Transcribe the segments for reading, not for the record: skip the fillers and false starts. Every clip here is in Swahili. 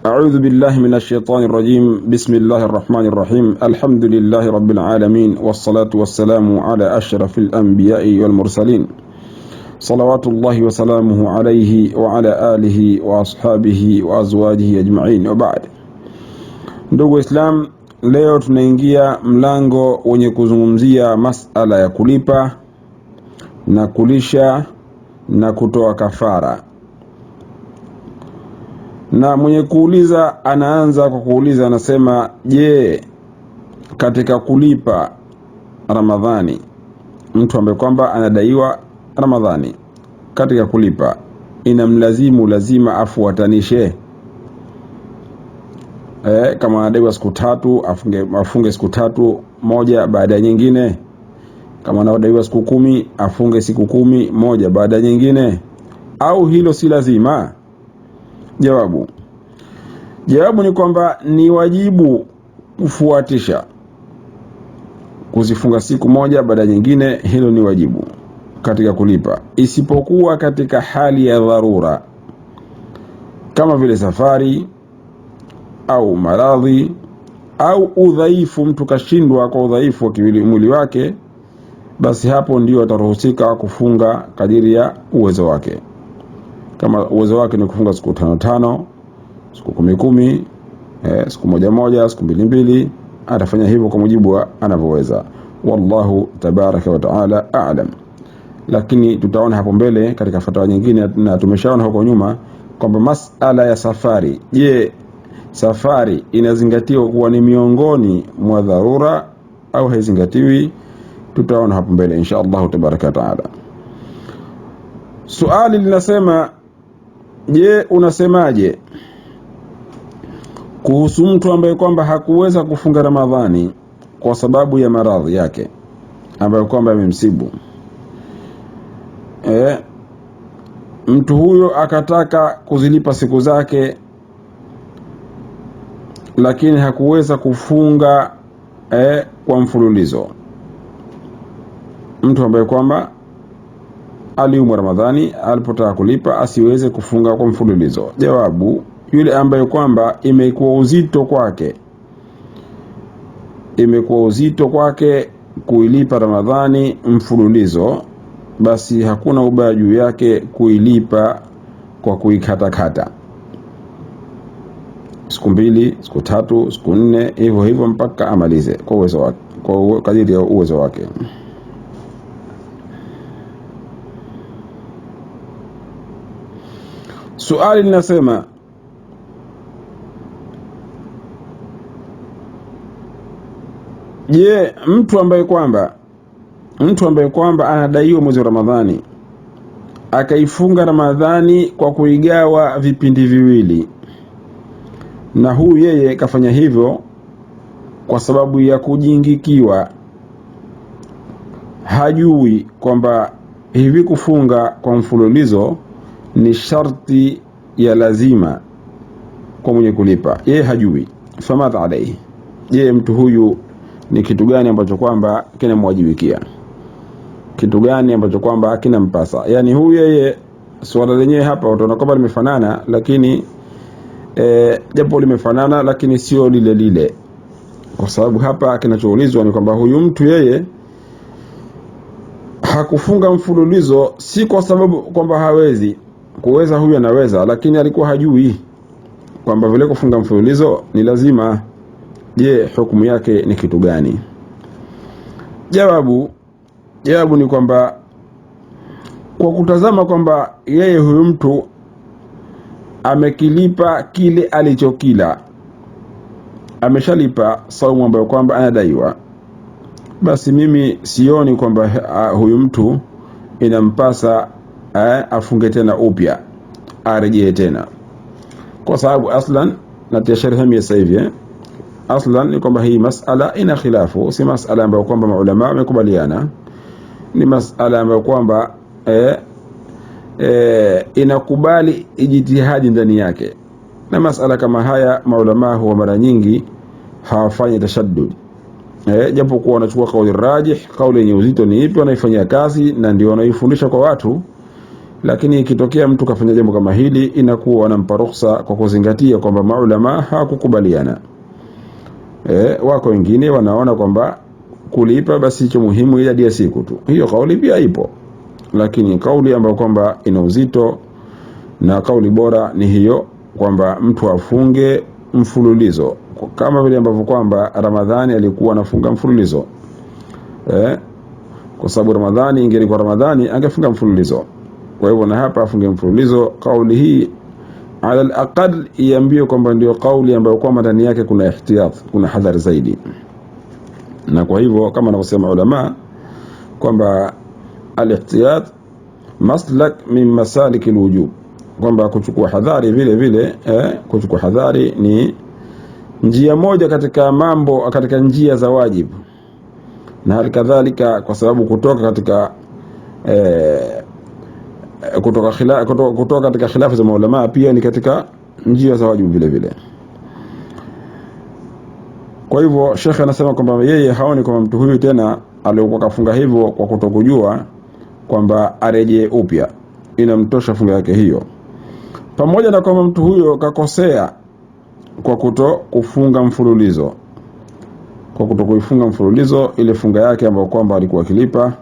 أعوذ بالله من الشيطان الرجيم. بسم الله الرحمن الرحيم. الحمد لله رب العالمين، والصلاة والسلام على أشرف الأنبياء والمرسلين، صلوات الله وسلامه عليه وعلى آله وأصحابه وأزواجه أجمعين، وبعد. Ndugu Islam, leo tunaingia mlango wenye kuzungumzia masala ya kulipa na kulisha na kutoa kafara. Na mwenye kuuliza anaanza kwa kuuliza, anasema, je, katika kulipa Ramadhani, mtu ambaye kwamba anadaiwa Ramadhani, katika kulipa inamlazimu lazima afuatanishe? Kama anadaiwa siku tatu afunge siku tatu moja baada ya nyingine. Kama anadaiwa siku 10 afunge siku 10 moja baada ya nyingine, au hilo si lazima? Jawabu ni kwamba ni wajibu kufuatisha, kuzifunga siku moja baada ya nyingine. Hilo ni wajibu katika kulipa, isipokuwa katika hali ya dharura kama vile safari au maradhi au udhaifu. Mtu kashindwa kwa udhaifu wa mwili wake, basi hapo ndio ataruhusika kufunga kadiri ya uwezo wake. Kama uwezo wake ni kufunga siku 5, siku 10, siku 1, siku 2, atafanya hivyo kwa mujibu wa anavyoweza. Wallahu tabaraka wa taala a'lam. Lakini tutaona hapo mbele katika fatwa nyingine, na tumeshaona huko nyuma kwamba masala ya safari, je, safari inazingatiwa kuwa ni miongoni mwa dharura au haizingatiwi? Tutaona hapo mbele insha Allah tabaraka wa taala. Swali linasema, je, unasemaje kuhusu mtu ambaye kwamba hakuweza kufunga Ramadhani kwa sababu ya maradhi yake ambayo kwamba yamemsibu? Mtu huyo akataka kuzilipa siku zake, lakini hakuweza kufunga kwa mfululizo. Mtu ambaye kwamba aliumwa Ramadhani, alipotaka kulipa asiweze kufunga kwa mfululizo. Jawabu, yule ambaye kwamba imekuwa uzito kwake kuilipa Ramadhani mfululizo, basi hakuna ubaya juu yake kuilipa kwa kuikatakata siku 2, siku 3, siku 4, hivyo hivyo mpaka amalize kwa uwezo wake, kwa kadiri ya uwezo wake. Swali linasema, je, mtu ambaye kwamba anadaiwa mwezi wa Ramadhani akaifunga Ramadhani kwa kuigawa vipindi viwili, na huyu yeye kafanya hivyo kwa sababu ya kujingikiwa, hajui kwamba hivi kufunga kwa mfululizo ni sharti ya lazima kwa mwenye kulipa, yeye hajui. Famadha alayhi, je, mtu huyu ni kitu gani ambacho kwamba kinamwajibikia? Kitu gani ambacho kwamba kinampasa? Yani huyu yeye, swala lenyewe hapa utaona kwamba limefanana, lakini japo limefanana lakini sio lile, kwa sababu hapa kinachoulizwa ni kwamba huyu mtu yeye hakufunga mfululizo, si kwa sababu kwamba hawezi. Kuweza huyu anaweza, lakini alikuwa hajui kwamba vile kufunga mfululizo ni lazima. Je, hukumu yake ni kitu gani? Jawabu ni kwamba kwa kutazama kwamba yeye huyu mtu amekilipa kile alichokila, ameshalipa saumu ambayo kwamba anadaiwa, basi mimi sioni kwamba huyu mtu inampasa afunge tena upya, arejee tena, kwa sababu aslan na sharhi sasa hivi aslan ni kwamba hii masala ina khilafu, si masala ambayo kwamba maulama wamekubaliana, ni masala ambayo kwamba inakubali ijtihadi ndani yake. Na masala kama haya maulama huwa mara nyingi hawafanyi tashaddud, japo kuwa wanachukua kauli rajih, kauli yenye uzito ni ipi wanaifanyia kazi, na ndio wanaifundisha kwa watu. Lakini ikitokea mtu kafanya jambo kama hili, inakuwa anampa ruhusa kwa kuzingatia kwamba maulama hawakukubaliana. Wako wengine wanaona kwamba kulipa basi hicho muhimu idadi ya siku tu. Hiyo kauli pia ipo, lakini kauli ambayo kwamba ina uzito na kauli bora ni hiyo kwamba mtu afunge mfululizo, kama vile ambavyo kwamba Ramadhani alikuwa anafunga mfululizo. Kwa sababu Ramadhani ingelikuwa Ramadhani angefunga mfululizo. Kwa hivyo na hapa afunge mfululizo. Kauli hii ala al-aqal iambiwe kwamba ndio kauli ambayo kwamba ndani yake kuna ihtiyat, kuna hadhari zaidi. Na kwa hivyo kama wanavyosema ulama kwamba al-ihtiyat maslak min masalik al-wujub, kwamba kuchukua hadhari vile vile kuchukua hadhari ni njia moja katika mambo, katika njia za wajibu. Na hali kadhalika kwa sababu kutoka katika kutoka katika khilafu za maulama pia ni katika njia za wajibu vile vile. Kwa hivyo Sheikh anasema kwamba yeye haoni kwamba mtu huyu tena aliyokuwa kafunga hivyo kwa kutokujua kwamba arejee upya, inamtosha funga yake hiyo, pamoja na kwamba mtu huyo kakosea kwa kufunga mfululizo, kwa kutokuifunga mfululizo ile funga yake ambayo kwamba alikuwa kilipa.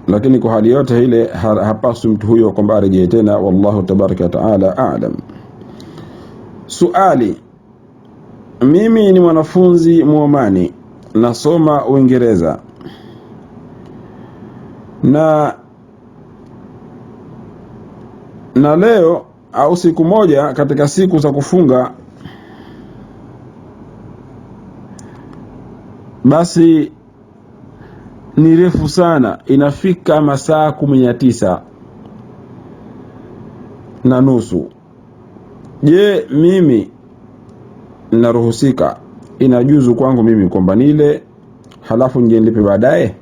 Lakini kwa hali yote ile hapaswi mtu huyo kwamba arejee tena. Wallahu tabaraka wa taala a'lam. Suali: mimi ni mwanafunzi Muomani, nasoma Uingereza, na leo au siku moja katika siku za kufunga basi ni refu sana, inafika masaa 19:30. Je, mimi naruhusika, inajuzu kwangu mimi kwamba nile halafu nje nilipe baadaye?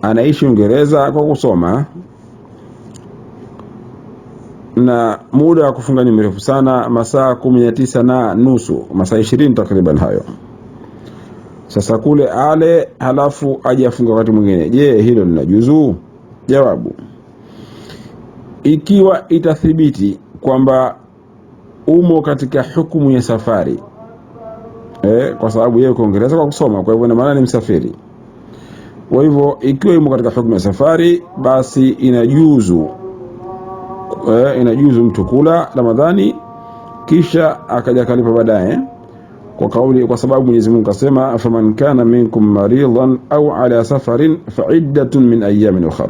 Anaishi Uingereza kwa kusoma na muda wa kufunga ni mrefu sana, masaa 19:30, masaa 20 takriban hayo. Sasa kule ale halafu aje afunga wakati mwingine, je hilo linajuzu? Jawabu: ikiwa itathibiti kwamba umo katika hukumu ya safari, kwa sababu yeye uko Uingereza kwa kusoma, kwa hivyo ina maana ni msafiri. Kwa hivyo ikiwa umo katika hukumu ya safari, basi inajuzu mtu kula Ramadhani kisha akaja kalipa baadaye, kwa sababu Mwenyezi Mungu kasema faman kana minkum maridan au ala safarin fa'iddatun min ayamin ukhra.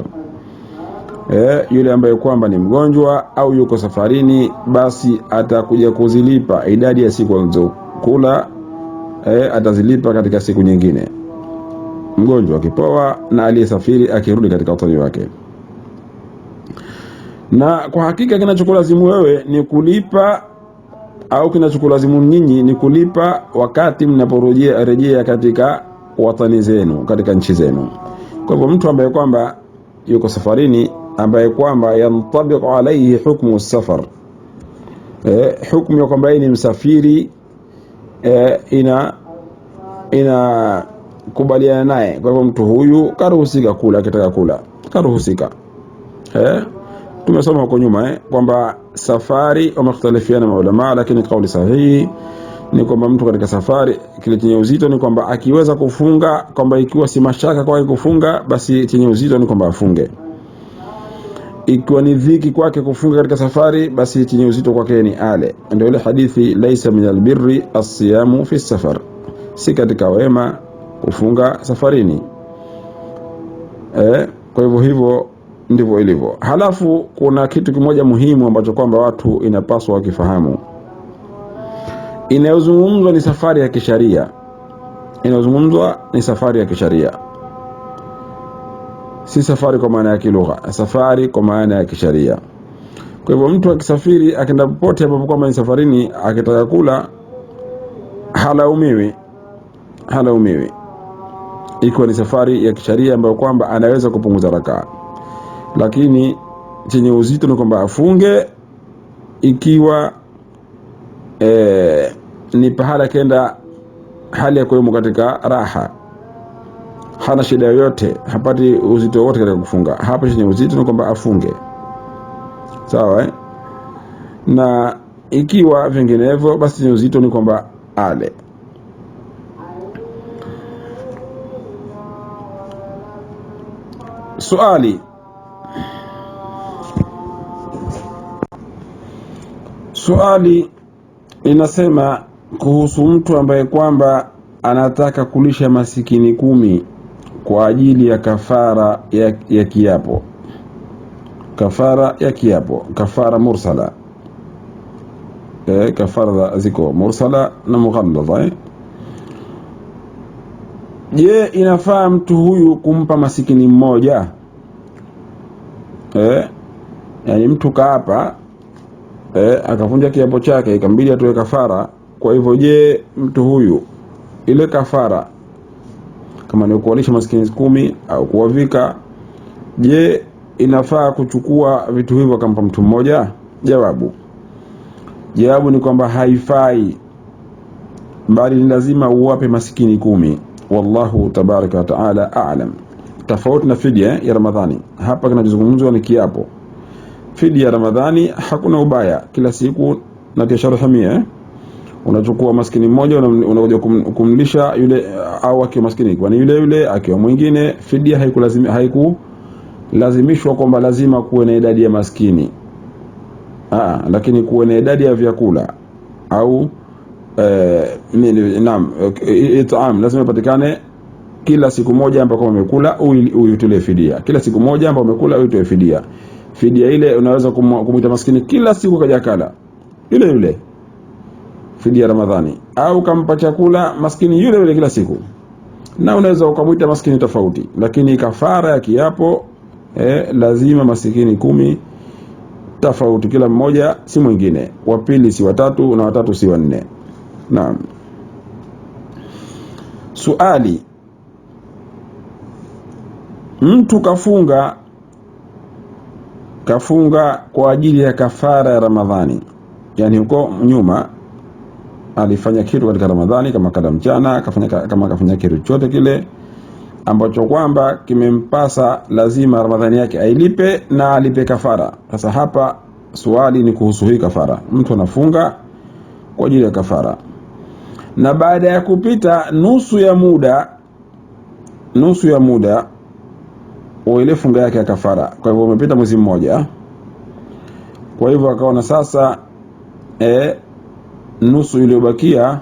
Yule ambaye kwamba ni mgonjwa au yuko safarini, basi atakuja kuzilipa idadi ya siku alizokula, atazilipa katika siku nyingine, mgonjwa akipoa na aliyesafiri akirudi katika utani wake. Na kwa hakika kinachokulazimu wewe ni kulipa, au kinachokulazimu nyinyi ni kulipa wakati mnaporejea katika watani zenu, katika nchi zenu. Kwa hivyo mtu ambaye kwamba yuko safarini, ambaye kwamba yantabiq alayhi hukmu safar, hukumu ya kwamba ni msafiri, ina kubaliana naye. Kwa hivyo mtu huyu karuhusika kula, akitaka kula karuhusika. Tumesoma huko nyuma kwamba safari wamekhtalifiana maulama, lakini kauli sahihi ni kwamba mtu katika safari kile chenye uzito ni kwamba akiweza kufunga, kwamba ikiwa si mashaka kwake kufunga, basi chenye uzito ni kwamba afunge. Ikiwa ni dhiki kwake kufunga katika safari, basi chenye uzito kwake ni ale. Ndio ile hadithi laisa min albirri as-siyamu fi safar, si katika wema kufunga safarini. Kwa hivyo ndivyo ilivyo. Halafu kuna kitu kimoja muhimu ambacho kwamba watu inapaswa wakifahamu. Inayozungumzwa ni safari ya kisharia. Si safari kwa maana ya kilugha, safari kwa maana ya kisharia. Kwa hivyo mtu akisafiri akaenda popote ambapo kwamba ni safarini, akitaka kula halaumiwi. Ikiwa ni safari ya kisharia ambayo kwamba anaweza kupunguza rakaa. Lakini chenye uzito ni kwamba afunge ikiwa ni pahala kenda hali ya kuwemo katika raha, hana shida yoyote, hapati uzito wote katika kufunga, hapa chenye uzito ni kwamba afunge. Sawa na ikiwa vinginevyo basi chenye uzito ni kwamba ale. Swali inasema kuhusu mtu ambaye kwamba anataka kulisha masikini 10 kwa ajili ya kafara ya kiapo. Kafara ya kiapo, kafara mursala. Kafara ziko mursala na mughalladha. Je, inafaa mtu huyu kumpa masikini mmoja? Yani mtu kaapa akavunja kiapo chake ikambidi atoe kafara. Kwa hivyo je, mtu huyu ile kafara kama ni kuwalisha maskini 10 au kuwavika, je inafaa kuchukua vitu hivyo akampa mtu mmoja? Jawabu ni kwamba haifai, bali ni lazima uwape maskini 10. Wallahu tabaraka wa taala a'lam. Tofauti na fidia ya Ramadhani, hapa kinachozungumzwa ni kiapo. Fidia ya Ramadhani hakuna ubaya, kila siku na kesho hamia unachukua maskini mmoja unakuja kumlisha yule, au akiwa maskini kwani yule akiwa mwingine. Fidia haikulazimishwa kwamba lazima kuwe na idadi ya maskini, lakini kuwe na idadi ya vyakula au itaam lazima ipatikane kila siku moja ambako wamekula uitoe fidia. Kila siku moja ambako wamekula uitoe fidia. Fidia ile unaweza kumuita maskini kila siku kaja kala yule fidia Ramadhani, au kampa chakula maskini yule kila siku, na unaweza ukamuita maskini tofauti. Lakini kafara ya kiapo lazima maskini 10 tofauti, kila mmoja si mwingine, wa pili si watatu na watatu si wanne. Naam. Swali, mtu kafunga kwa ajili ya kafara ya Ramadhani, yani huko nyuma alifanya kitu katika Ramadhani, kama kada mchana kafanya kitu chote kile ambacho kwamba kimempasa lazima Ramadhani yake ailipe na alipe kafara. Sasa hapa swali ni kuhusu hii kafara. Mtu anafunga kwa ajili ya kafara, na baada ya kupita nusu ya muda wa ile funga yake ya kafara, kwa hivyo umepita mwezi mmoja, kwa hivyo akaona sasa nusu iliyobakia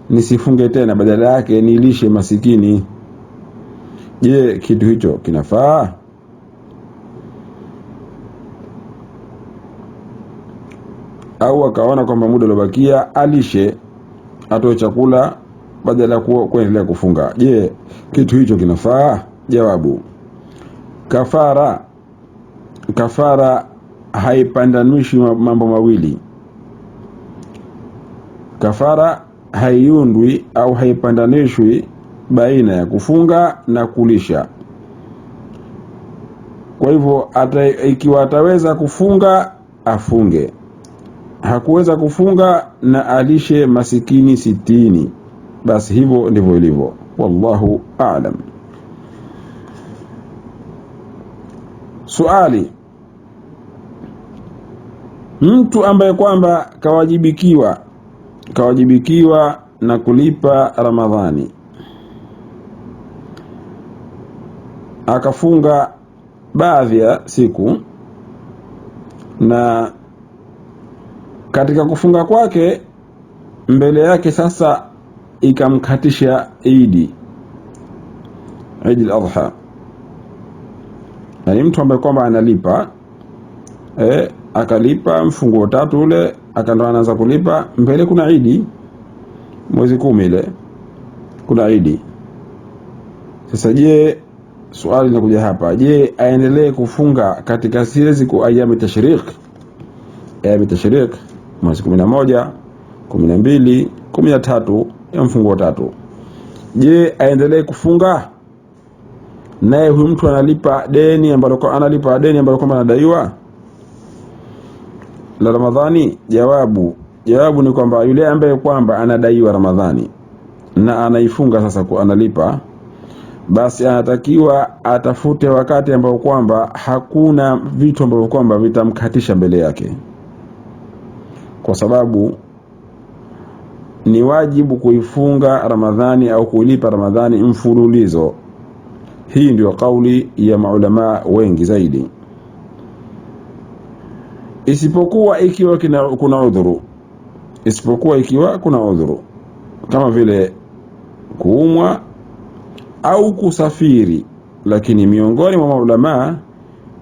nisifunge tena, badala yake nilishe masikini. Je, kitu hicho kinafaa? Au akaona kwamba muda uliobakia alishe, atoe chakula badala ya kuendelea kufunga. Je, kitu hicho kinafaa? Jawabu, kafara haipandanishwi mambo mawili. Kafara haiundwi au haipandanishwi baina ya kufunga na kulisha. Kwa hivyo ikiwa ataweza kufunga afunge, hakuweza kufunga na alishe masikini 60. Basi hivyo ndivyo ilivyo. Wallahu a'lam. Swali, mtu ambaye kwamba kawajibikiwa na kulipa Ramadhani, akafunga baadhi ya siku, na katika kufunga kwake mbele yake sasa ikamkatisha Eid al-Adha. Yani mtu ambaye kwamba analipa akalipa mfungo 3 ule, akaanza anaanza kulipa, mbele kuna Eid, mwezi 10 ile kuna Eid. Sasa je, swali linakuja hapa, je aendelee kufunga katika zile siku ayami tashriq? Mwezi 11, 12, 13 ya mfungo 3. Je aendelee kufunga naye huyu mtu analipa deni ambalo kwamba anadaiwa la Ramadhani? Jawabu ni kwamba yule ambaye kwamba anadaiwa Ramadhani na anaifunga sasa analipa, basi anatakiwa atafute wakati ambao kwamba hakuna vitu ambavyo kwamba vitamkatisha mbele yake, kwa sababu ni wajibu kuifunga Ramadhani au kuilipa Ramadhani mfululizo. Hii ndio kauli ya maulama wengi zaidi, isipokuwa ikiwa kuna udhuru, kama vile kuumwa au kusafiri. Lakini miongoni mwa maulama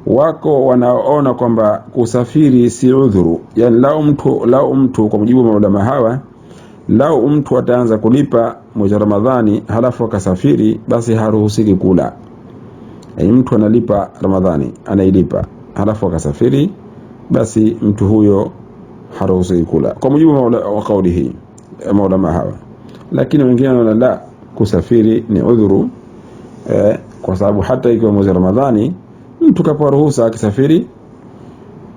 wako wanaona kwamba kusafiri si udhuru. Yani lau mtu kwa mujibu wa maulama hawa, lau mtu ataanza kulipa mwezi Ramadhani halafu akasafiri, basi haruhusiki kula. Yani mtu analipa Ramadhani, anailipa halafu akasafiri, basi mtu huyo haruhusiki kula kwa mujibu wa kauli hii maulama hawa. Lakini wengine wanaona la, kusafiri ni udhuru, kwa sababu hata ikiwa mwezi Ramadhani mtu kapewa ruhusa akisafiri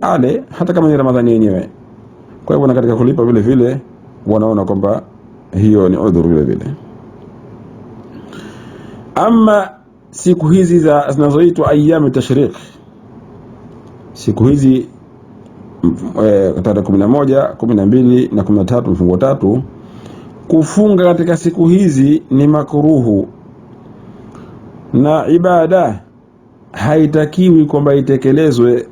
ale, hata kama ni Ramadhani yenyewe. Kwa hivyo na katika kulipa vile vile wanaona kwamba hiyo ni udhuru vile vile. Ama siku hizi zinazoitwa ayyam tashriq, siku hizi tarehe 11, 12 na 13 mfungo 3, kufunga katika siku hizi ni makruhu, na ibada haitakiwi kwamba itekelezwe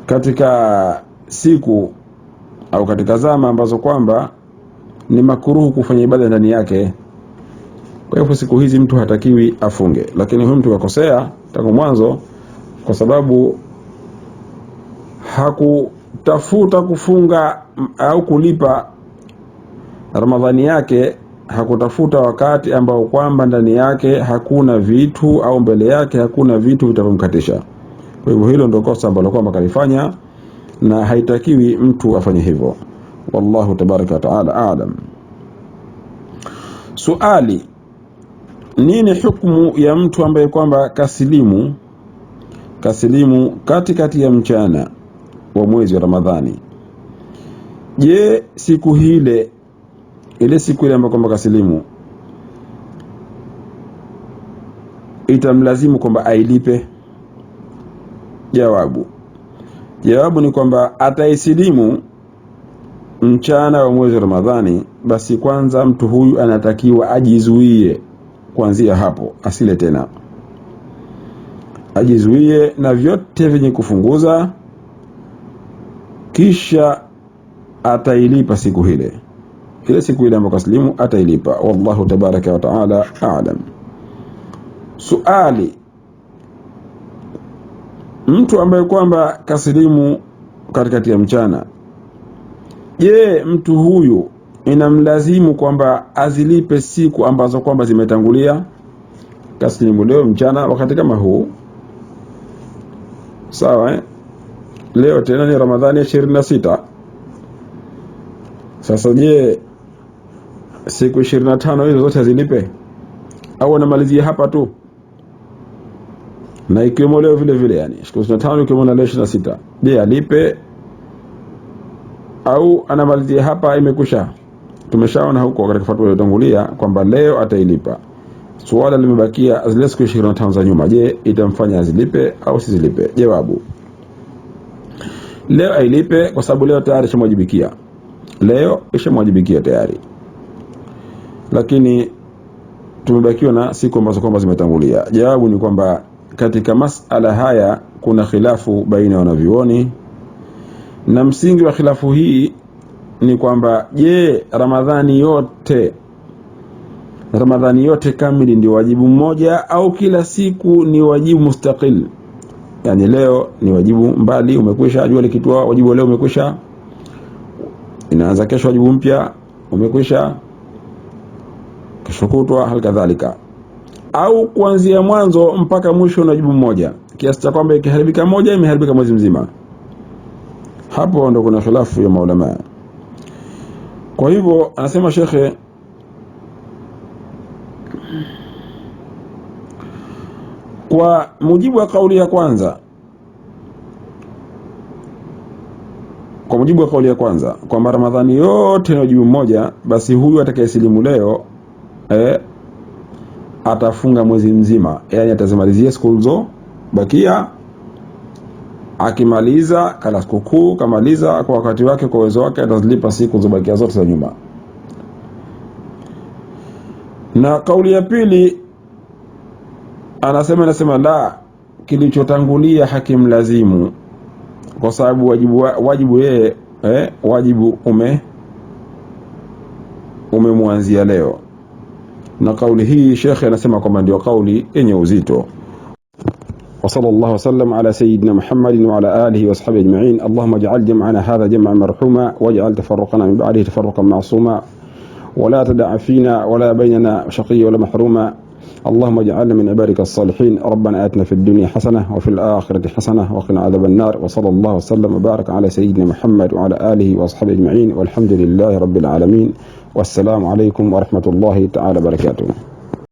katika siku au katika zama ambazo kwamba ni makruhu kufanya ibada ndani yake. Kwa hivyo siku hizi mtu hatakiwi afunge. Lakini huyu mtu akosea tangu mwanzo, kwa sababu hakutafuta kufunga au kulipa Ramadhani yake, hakutafuta wakati ambao kwamba ndani yake hakuna vitu au mbele yake hakuna vitu vitakumkatisha. Kwa hivyo hilo ndio kosa ambalo kwamba kalifanya, na haitakiwi mtu afanye hivyo. Wallahu tabaraka wa taala aalam. Suali: nini hukumu ya mtu ambaye kwamba kasilimu katikati ya mchana wa mwezi wa Ramadhani? Je, siku ile ambayo kwamba kasilimu itamlazimu kwamba ailipe? Jawabu ni kwamba ataisilimu mchana wa mwezi wa Ramadhani, basi kwanza mtu huyu anatakiwa ajizuie kuanzia hapo, asile tena. Ajizuie na vyote vyenye kufunguza, kisha atailipa siku ile ambayo kaslimu atailipa. Wallahu tabaraka wa taala a'lam. Suali: mtu ambaye kwamba kaslimu katikati ya mchana, je, mtu huyu inamlazimu kwamba azilipe siku ambazo kwamba zimetangulia? Kaslimu leo mchana wakati kama huu, sawa leo tena ni Ramadhani 26. Sasa je, siku 25 hizo zote azilipe au anamalizia hapa tu? Na ikiwemo leo vile vile, yani siku 25 ikiwemo na leo 26, je alipe au anamalizia hapa imekusha? Tumeshaona huko katika fatwa iliyotangulia kwamba leo atailipa. Swala limebakia zile siku 25 za nyuma, je itamfanya azilipe au sizilipe? Jawabu: leo ailipe, kwa sababu leo tayari ishamwajibikia tayari. Lakini tumebakiwa na siku ambazo kwamba zimetangulia. Jawabu ni kwamba katika masala haya kuna khilafu baina ya wanavyuoni, na msingi wa khilafu hii ni kwamba je, Ramadhani yote kamili ndio wajibu mmoja au kila siku ni wajibu mustaqil? Yani leo ni wajibu mbali umekwisha, jua likitua wajibu leo umekwisha, inaanza kesho wajibu mpya umekwisha, kesho kutwa halikadhalika, au kuanzia mwanzo mpaka mwisho na wajibu mmoja, kiasi cha kwamba ikiharibika moja imeharibika mwezi mzima. Hapo ndo kuna khilafu ya maulama. Kwa hivyo anasema shekhe, kwa mujibu wa kauli ya kwanza kwamba Ramadhani yote ni wajibu mmoja, basi huyu atakayesilimu leo atafunga mwezi mzima, yani atazimalizia siku hizo bakia. Akimaliza kala sikukuu, kamaliza kwa wakati wake, kwa uwezo wake, atazilipa siku zobakia zote za nyuma. Na kauli ya pili anasema la, kilichotangulia hakimlazimu, kwa sababu wajibu yeye wajibu umemwanzia leo. Na kauli hii Sheikh anasema kwamba ndio kauli yenye uzito. وصلى الله وسلم على سيدنا محمد وعلى آله وصحبه أجمعين. اللهم اجعل جمعنا هذا جمعا مرحوما، واجعل تفرقنا من بعده تفرقا معصوما، ولا تدع فينا ولا بيننا شقي ولا محروما. اللهم اجعلنا من عبادك الصالحين. ربنا آتنا في الدنيا حسنة وفي الآخرة حسنة وقنا عذاب النار. وصلى الله وسلم وبارك على سيدنا محمد وعلى آله وصحبه أجمعين، والحمد لله رب العالمين. والسلام عليكم ورحمة الله تعالى وبركاته.